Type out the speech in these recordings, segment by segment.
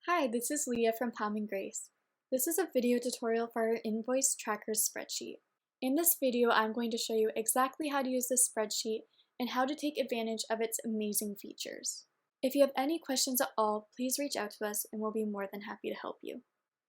Hi, this is Leah from Palm and Grace. This is a video tutorial for our Invoice Tracker spreadsheet. In this video, I'm going to show you exactly how to use this spreadsheet and how to take advantage of its amazing features. If you have any questions at all, please reach out to us and we'll be more than happy to help you.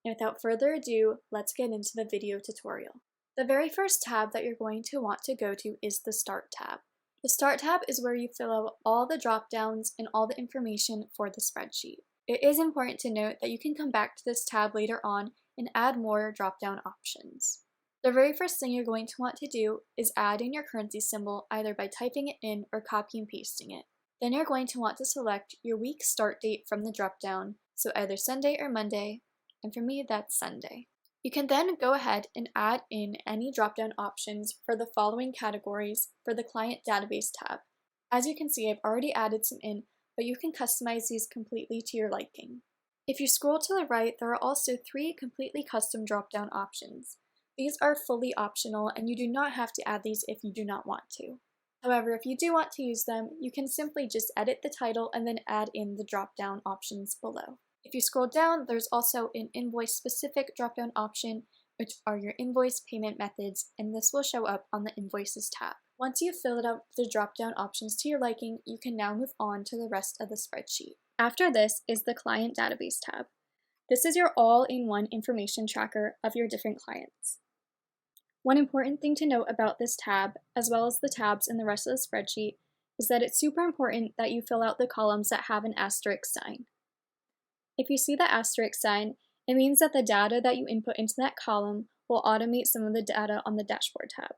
And without further ado, let's get into the video tutorial. The very first tab that you're going to want to go to is the Start tab. The Start tab is where you fill out all the drop-downs and all the information for the spreadsheet. It is important to note that you can come back to this tab later on and add more drop-down options. The very first thing you're going to want to do is add in your currency symbol either by typing it in or copy and pasting it. Then you're going to want to select your week start date from the drop-down, so either Sunday or Monday, and for me that's Sunday. You can then go ahead and add in any drop-down options for the following categories for the Client Database tab. As you can see, I've already added some in, but you can customize these completely to your liking. If you scroll to the right, there are also 3 completely custom drop-down options. These are fully optional and you do not have to add these if you do not want to. However, if you do want to use them, you can simply just edit the title and then add in the drop-down options below. If you scroll down, there's also an invoice-specific drop-down option, which are your invoice payment methods, and this will show up on the Invoices tab. Once you've filled out the drop-down options to your liking, you can now move on to the rest of the spreadsheet. After this is the Client Database tab. This is your all-in-one information tracker of your different clients. One important thing to note about this tab, as well as the tabs in the rest of the spreadsheet, is that it's super important that you fill out the columns that have an asterisk sign. If you see the asterisk sign, it means that the data that you input into that column will automate some of the data on the Dashboard tab.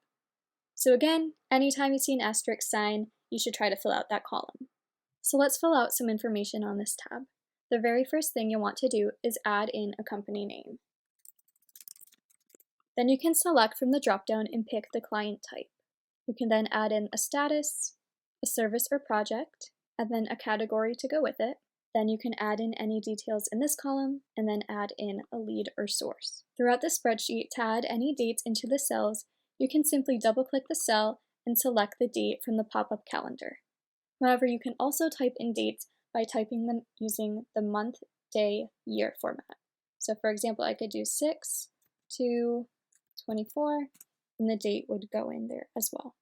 So again, anytime you see an asterisk sign, you should try to fill out that column. So let's fill out some information on this tab. The very first thing you'll want to do is add in a company name. Then you can select from the dropdown and pick the client type. You can then add in a status, a service or project, and then a category to go with it. Then you can add in any details in this column and then add in a lead or source. Throughout the spreadsheet, to add any dates into the cells, you can simply double-click the cell and select the date from the pop-up calendar. However, you can also type in dates by typing them using the month, day, year format. So for example, I could do 6/2/24, and the date would go in there as well.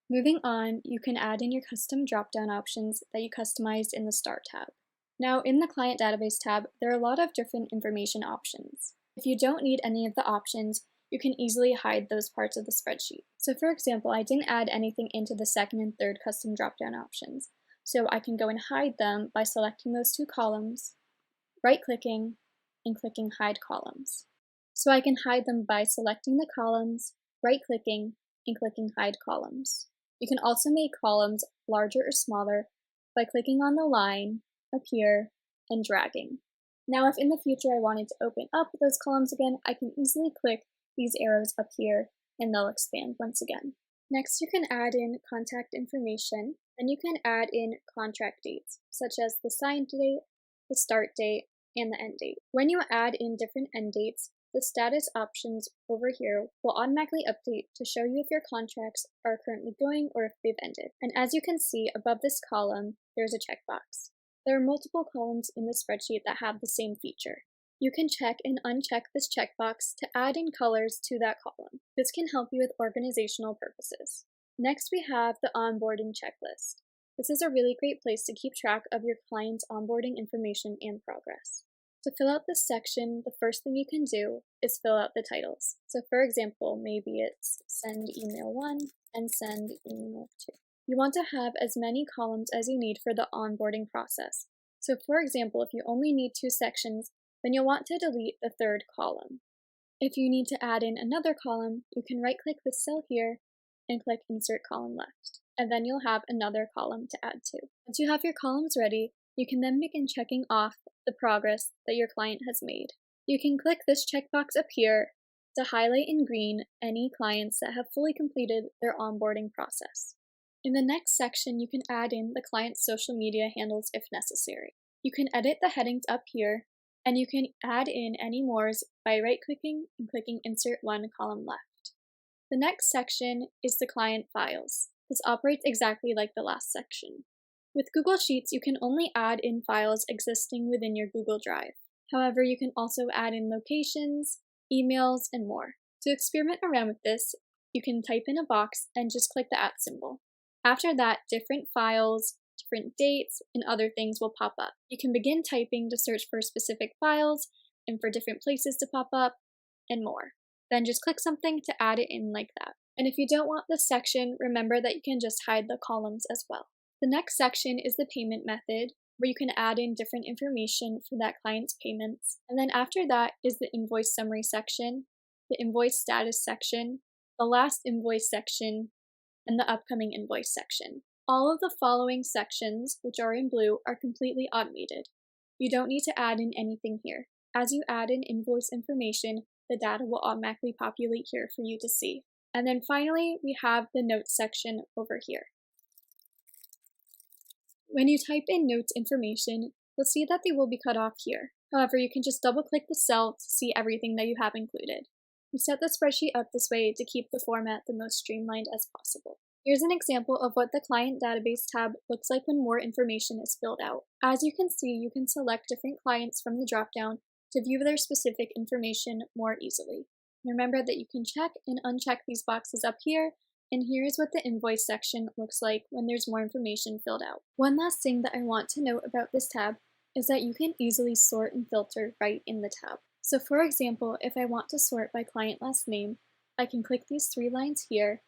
Moving on, you can add in your custom drop-down options that you customized in the Start tab. Now, in the Client Database tab, there are a lot of different information options. If you don't need any of the options, you can easily hide those parts of the spreadsheet. So for example, I didn't add anything into the second and third custom drop-down options. So I can go and hide them by selecting those 2 columns, right-clicking, and clicking Hide Columns. So I can hide them by selecting the columns, right-clicking, and clicking Hide Columns. You can also make columns larger or smaller by clicking on the line up here and dragging. Now if in the future I wanted to open up those columns again, I can easily click these arrows up here and they'll expand once again. Next, you can add in contact information, and you can add in contract dates, such as the sign date, the start date, and the end date. When you add in different end dates, the status options over here will automatically update to show you if your contracts are currently going or if they've ended. And as you can see above this column, there's a checkbox. There are multiple columns in the spreadsheet that have the same feature. You can check and uncheck this checkbox to add in colors to that column. This can help you with organizational purposes. Next, we have the onboarding checklist. This is a really great place to keep track of your client's onboarding information and progress. To fill out this section, the first thing you can do is fill out the titles. So for example, maybe it's send email 1 and send email 2. You want to have as many columns as you need for the onboarding process. So for example, if you only need 2 sections, then you'll want to delete the 3rd column. If you need to add in another column, you can right-click this cell here and click Insert Column Left, and then you'll have another column to add to. Once you have your columns ready, you can then begin checking off the progress that your client has made. You can click this checkbox up here to highlight in green any clients that have fully completed their onboarding process. In the next section, you can add in the client's social media handles if necessary. You can edit the headings up here, and you can add in any mores by right-clicking and clicking Insert 1 column left. The next section is the client files. This operates exactly like the last section. With Google Sheets, you can only add in files existing within your Google Drive. However, you can also add in locations, emails, and more. To experiment around with this, you can type in a box and just click the @ symbol. After that, different files, different dates, and other things will pop up. You can begin typing to search for specific files and for different places to pop up, and more. Then just click something to add it in like that. And if you don't want this section, remember that you can just hide the columns as well. The next section is the payment method, where you can add in different information for that client's payments. And then after that is the invoice summary section, the invoice status section, the last invoice section, and the upcoming invoice section. All of the following sections, which are in blue, are completely automated. You don't need to add in anything here. As you add in invoice information, the data will automatically populate here for you to see. And then finally, we have the notes section over here. When you type in notes information, you'll see that they will be cut off here. However, you can just double-click the cell to see everything that you have included. We set the spreadsheet up this way to keep the format the most streamlined as possible. Here's an example of what the Client Database tab looks like when more information is filled out. As you can see, you can select different clients from the dropdown to view their specific information more easily. Remember that you can check and uncheck these boxes up here, and here's what the invoice section looks like when there's more information filled out. One last thing that I want to note about this tab is that you can easily sort and filter right in the tab. So for example, if I want to sort by client last name, I can click these 3 lines here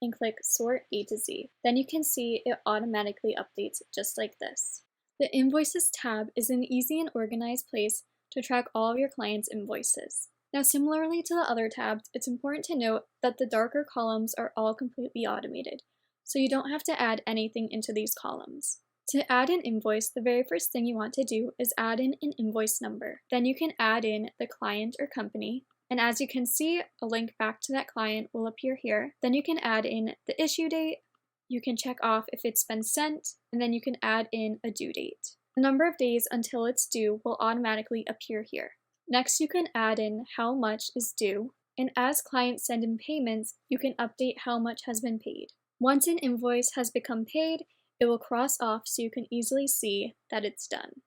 and click Sort A to Z. Then you can see it automatically updates just like this. The Invoices tab is an easy and organized place to track all of your clients' invoices. Now, similarly to the other tabs, it's important to note that the darker columns are all completely automated, so you don't have to add anything into these columns. To add an invoice, the very first thing you want to do is add in an invoice number. Then you can add in the client or company, and as you can see, a link back to that client will appear here. Then you can add in the issue date, you can check off if it's been sent, and then you can add in a due date. The number of days until it's due will automatically appear here. Next, you can add in how much is due, and as clients send in payments, you can update how much has been paid. Once an invoice has become paid, it will cross off so you can easily see that it's done.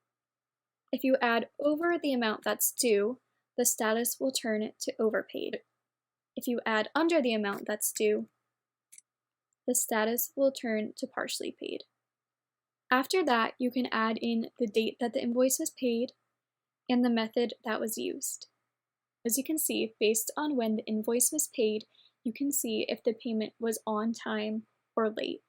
If you add over the amount that's due, the status will turn to overpaid. If you add under the amount that's due, the status will turn to partially paid. After that, you can add in the date that the invoice was paid and the method that was used. As you can see, based on when the invoice was paid, you can see if the payment was on time or late.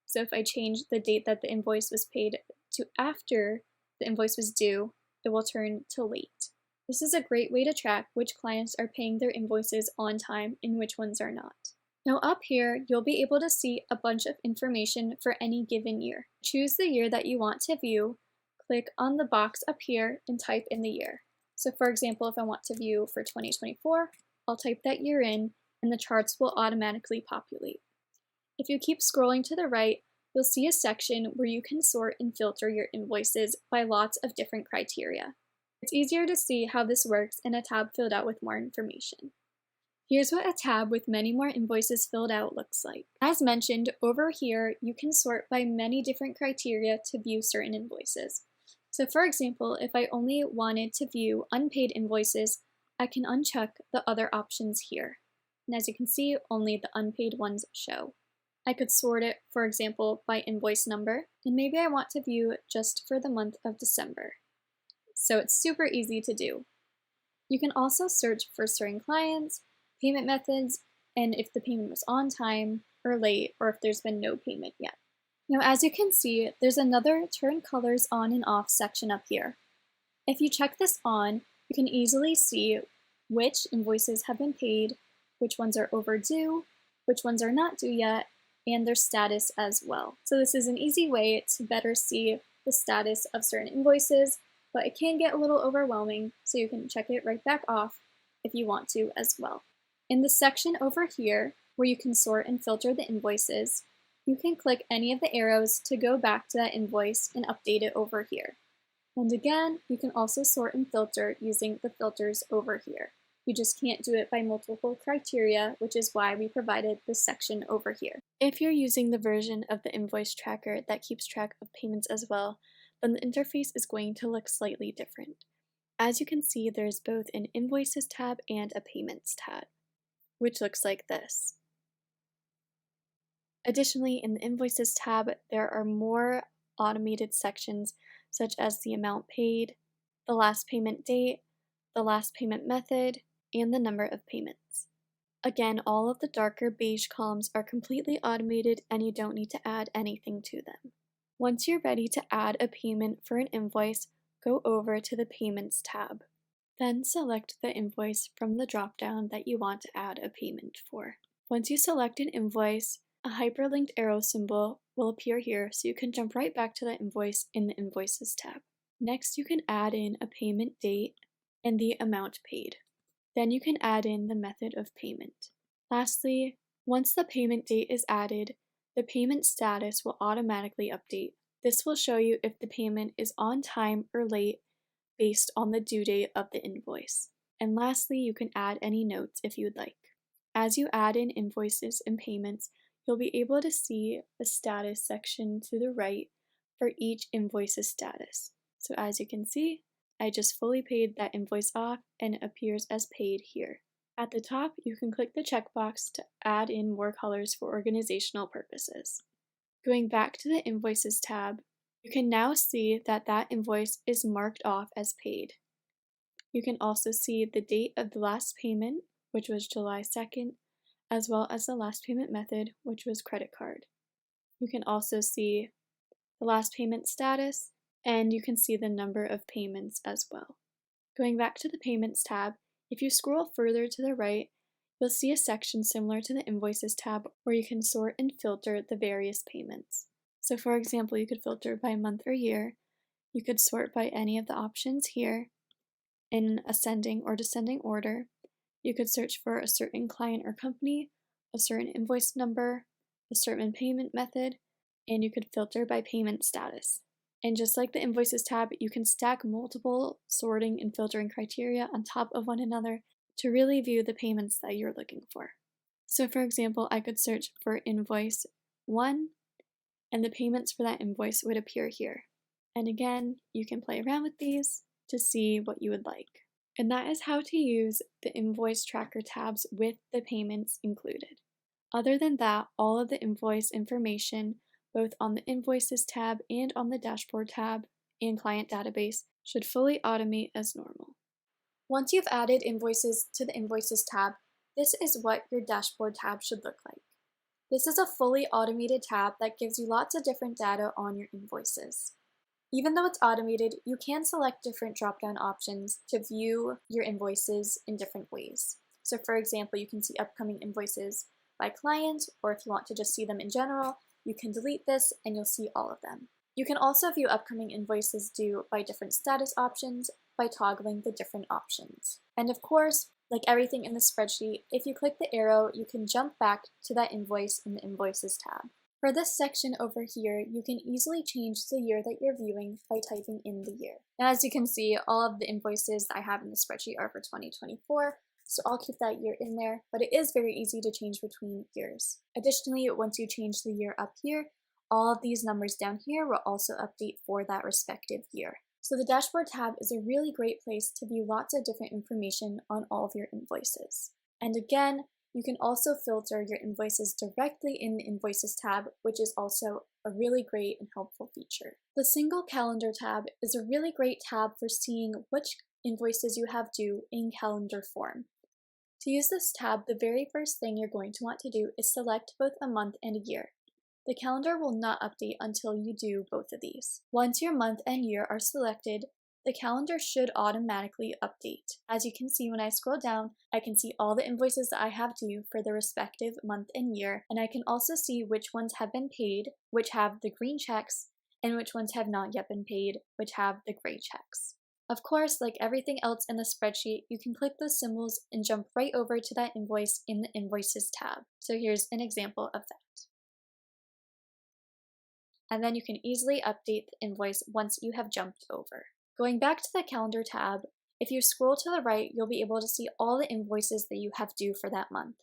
So if I change the date that the invoice was paid to after the invoice was due, it will turn to late. This is a great way to track which clients are paying their invoices on time and which ones are not. Now up here, you'll be able to see a bunch of information for any given year. Choose the year that you want to view, click on the box up here and type in the year. So for example, if I want to view for 2024, I'll type that year in and the charts will automatically populate. If you keep scrolling to the right, you'll see a section where you can sort and filter your invoices by lots of different criteria. It's easier to see how this works in a tab filled out with more information. Here's what a tab with many more invoices filled out looks like. As mentioned, over here, you can sort by many different criteria to view certain invoices. So for example, if I only wanted to view unpaid invoices, I can uncheck the other options here. And as you can see, only the unpaid ones show. I could sort it, for example, by invoice number, and maybe I want to view just for the month of December. So it's super easy to do. You can also search for certain clients, payment methods, and if the payment was on time or late, or if there's been no payment yet. Now, as you can see, there's another Turn Colors On and Off section up here. If you check this on, you can easily see which invoices have been paid, which ones are overdue, which ones are not due yet, and their status as well. So this is an easy way to better see the status of certain invoices, but it can get a little overwhelming, so you can check it right back off if you want to as well. In the section over here, where you can sort and filter the invoices, you can click any of the arrows to go back to that invoice and update it over here. And again, you can also sort and filter using the filters over here. You just can't do it by multiple criteria, which is why we provided this section over here. If you're using the version of the Invoice Tracker that keeps track of payments as well, then the interface is going to look slightly different. as you can see, there's both an Invoices tab and a Payments tab, which looks like this. Additionally, in the Invoices tab, there are more automated sections such as the amount paid, the last payment date, the last payment method, and the number of payments. Again, all of the darker beige columns are completely automated and you don't need to add anything to them. Once you're ready to add a payment for an invoice, go over to the Payments tab. Then select the invoice from the drop-down that you want to add a payment for. Once you select an invoice, a hyperlinked arrow symbol will appear here so you can jump right back to that invoice in the Invoices tab. Next, you can add in a payment date and the amount paid. Then you can add in the method of payment. Lastly, once the payment date is added, the payment status will automatically update. This will show you if the payment is on time or late based on the due date of the invoice. And lastly, you can add any notes if you would like. As you add in invoices and payments, you'll be able to see a status section to the right for each invoice's status. So as you can see, I just fully paid that invoice off and it appears as paid here. At the top, you can click the checkbox to add in more colors for organizational purposes. Going back to the Invoices tab, you can now see that that invoice is marked off as paid. You can also see the date of the last payment, which was July 2nd, as well as the last payment method, which was credit card. You can also see the last payment status, and you can see the number of payments as well. Going back to the Payments tab, if you scroll further to the right, you'll see a section similar to the Invoices tab where you can sort and filter the various payments. So for example, you could filter by month or year. You could sort by any of the options here in ascending or descending order. You could search for a certain client or company, a certain invoice number, a certain payment method, and you could filter by payment status. And just like the Invoices tab, you can stack multiple sorting and filtering criteria on top of one another to really view the payments that you're looking for. So for example, I could search for invoice 1, and the payments for that invoice would appear here. And again, you can play around with these to see what you would like. And that is how to use the Invoice Tracker tabs with the payments included. Other than that, all of the invoice information, both on the Invoices tab and on the Dashboard tab and Client Database, should fully automate as normal. Once you've added invoices to the Invoices tab, this is what your Dashboard tab should look like. This is a fully automated tab that gives you lots of different data on your invoices. Even though it's automated, you can select different drop-down options to view your invoices in different ways. So for example, you can see upcoming invoices by client, or if you want to just see them in general, you can delete this and you'll see all of them. You can also view upcoming invoices due by different status options by toggling the different options. And of course, like everything in the spreadsheet, if you click the arrow, you can jump back to that invoice in the Invoices tab. For this section over here, you can easily change the year that you're viewing by typing in the year. And as you can see, all of the invoices that I have in the spreadsheet are for 2024, so I'll keep that year in there, but it is very easy to change between years. Additionally, once you change the year up here, all of these numbers down here will also update for that respective year. So the Dashboard tab is a really great place to view lots of different information on all of your invoices. And again, you can also filter your invoices directly in the Invoices tab, which is also a really great and helpful feature. The Single Calendar tab is a really great tab for seeing which invoices you have due in calendar form. To use this tab, the very first thing you're going to want to do is select both a month and a year. The calendar will not update until you do both of these. Once your month and year are selected, the calendar should automatically update. As you can see when I scroll down, I can see all the invoices that I have due for the respective month and year, and I can also see which ones have been paid, which have the green checks, and which ones have not yet been paid, which have the gray checks. Of course, like everything else in the spreadsheet, you can click those symbols and jump right over to that invoice in the Invoices tab. So here's an example of that. And then you can easily update the invoice once you have jumped over. Going back to the Calendar tab, if you scroll to the right, you'll be able to see all the invoices that you have due for that month.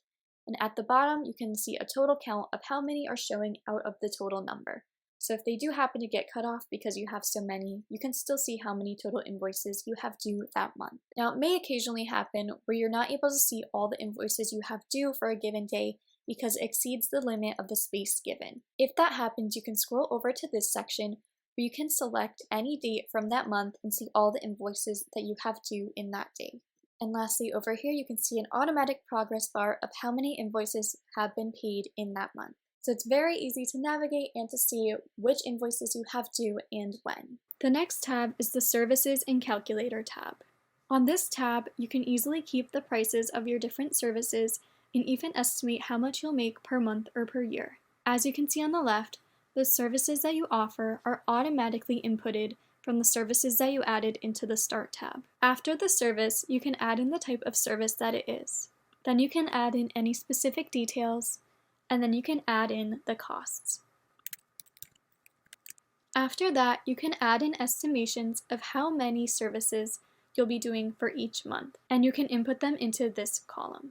And at the bottom, you can see a total count of how many are showing out of the total number. So if they do happen to get cut off because you have so many, you can still see how many total invoices you have due that month. Now, it may occasionally happen where you're not able to see all the invoices you have due for a given day because it exceeds the limit of the space given. If that happens, you can scroll over to this section where you can select any date from that month and see all the invoices that you have due in that day. And lastly, over here you can see an automatic progress bar of how many invoices have been paid in that month. So it's very easy to navigate and to see which invoices you have due and when. The next tab is the Services and Calculator tab. On this tab, you can easily keep the prices of your different services and even estimate how much you'll make per month or per year. As you can see on the left, the services that you offer are automatically inputted from the services that you added into the Start tab. After the service, you can add in the type of service that it is. Then you can add in any specific details, and then you can add in the costs. After that, you can add in estimations of how many services you'll be doing for each month, and you can input them into this column.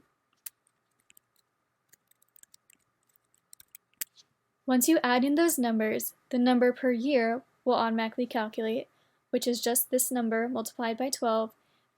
Once you add in those numbers, the number per year will automatically calculate, which is just this number multiplied by 12,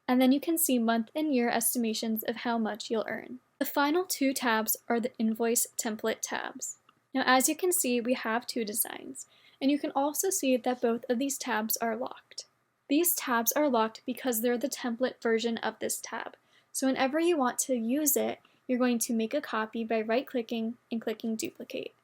and then you can see month and year estimations of how much you'll earn. The final two tabs are the Invoice Template tabs. Now, as you can see, we have two designs, and you can also see that both of these tabs are locked. These tabs are locked because they're the template version of this tab. So whenever you want to use it, you're going to make a copy by right-clicking and clicking Duplicate.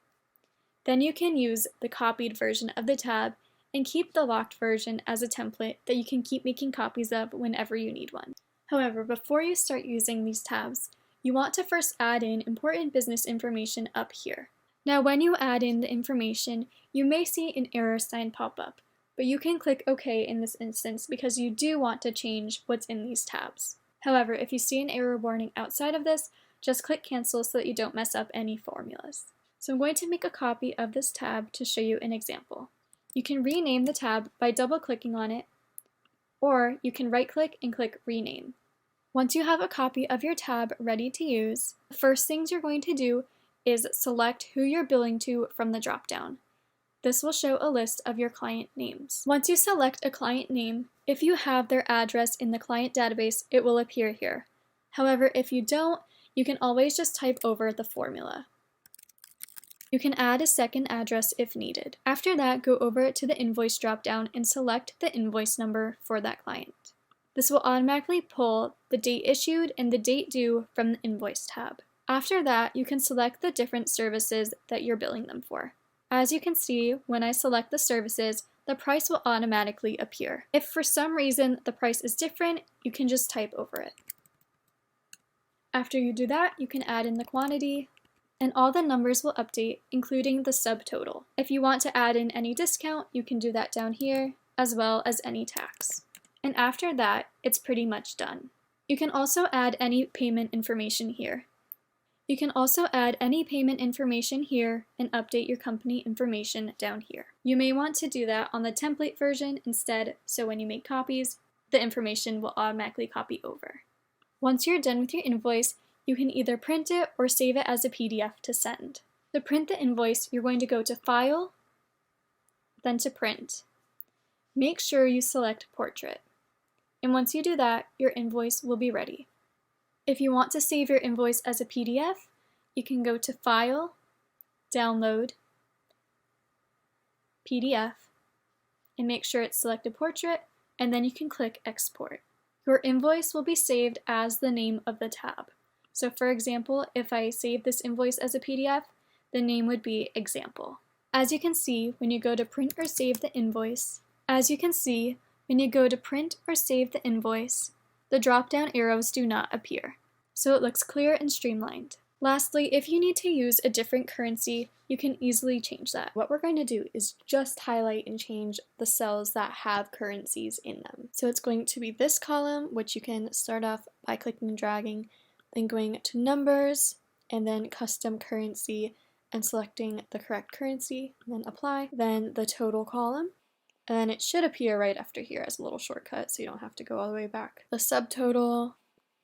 Then you can use the copied version of the tab and keep the locked version as a template that you can keep making copies of whenever you need one. However, before you start using these tabs, you want to first add in important business information up here. Now, when you add in the information, you may see an error sign pop up, but you can click OK in this instance because you do want to change what's in these tabs. However, if you see an error warning outside of this, just click Cancel so that you don't mess up any formulas. So I'm going to make a copy of this tab to show you an example. You can rename the tab by double-clicking on it, or you can right-click and click Rename. Once you have a copy of your tab ready to use, the first things you're going to do is select who you're billing to from the drop-down. This will show a list of your client names. Once you select a client name, if you have their address in the client database, it will appear here. However, if you don't, you can always just type over the formula. You can add a second address if needed. After that, go over to the invoice dropdown and select the invoice number for that client. This will automatically pull the date issued and the date due from the invoice tab. After that, you can select the different services that you're billing them for. As you can see, when I select the services, the price will automatically appear. If for some reason the price is different, you can just type over it. After you do that, you can add in the quantity, and all the numbers will update, including the subtotal. If you want to add in any discount, you can do that down here, as well as any tax. And after that, it's pretty much done. You can also add any payment information here. You can also add any payment information here and update your company information down here. You may want to do that on the template version instead, so when you make copies, the information will automatically copy over. Once you're done with your invoice, you can either print it or save it as a PDF to send. To print the invoice, you're going to go to File, then to Print. Make sure you select Portrait. And once you do that, your invoice will be ready. If you want to save your invoice as a PDF, you can go to File, Download, PDF, and make sure it's selected Portrait, and then you can click Export. Your invoice will be saved as the name of the tab. So for example, if I save this invoice as a PDF, the name would be Example. As you can see, when you go to print or save the invoice, the drop-down arrows do not appear, so it looks clear and streamlined. Lastly, if you need to use a different currency, you can easily change that. What we're going to do is just highlight and change the cells that have currencies in them. So it's going to be this column, which you can start off by clicking and dragging, then going to Numbers, and then Custom Currency, and selecting the correct currency, and then Apply. Then the total column, and then it should appear right after here as a little shortcut, so you don't have to go all the way back. The subtotal,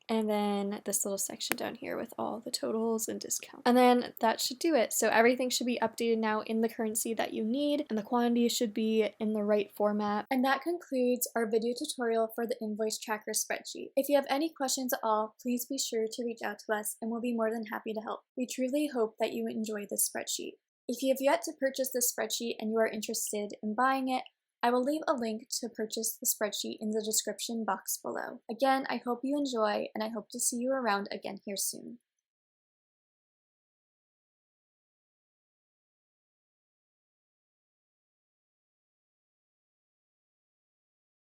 and then this little section down here with all the totals and discounts. And then that should do it. So everything should be updated now in the currency that you need, and the quantity should be in the right format. And that concludes our video tutorial for the Invoice Tracker spreadsheet. If you have any questions at all, please be sure to reach out to us and we'll be more than happy to help. We truly hope that you enjoy this spreadsheet. If you have yet to purchase this spreadsheet and you are interested in buying it, I will leave a link to purchase the spreadsheet in the description box below. Again, I hope you enjoy, and I hope to see you around again here soon.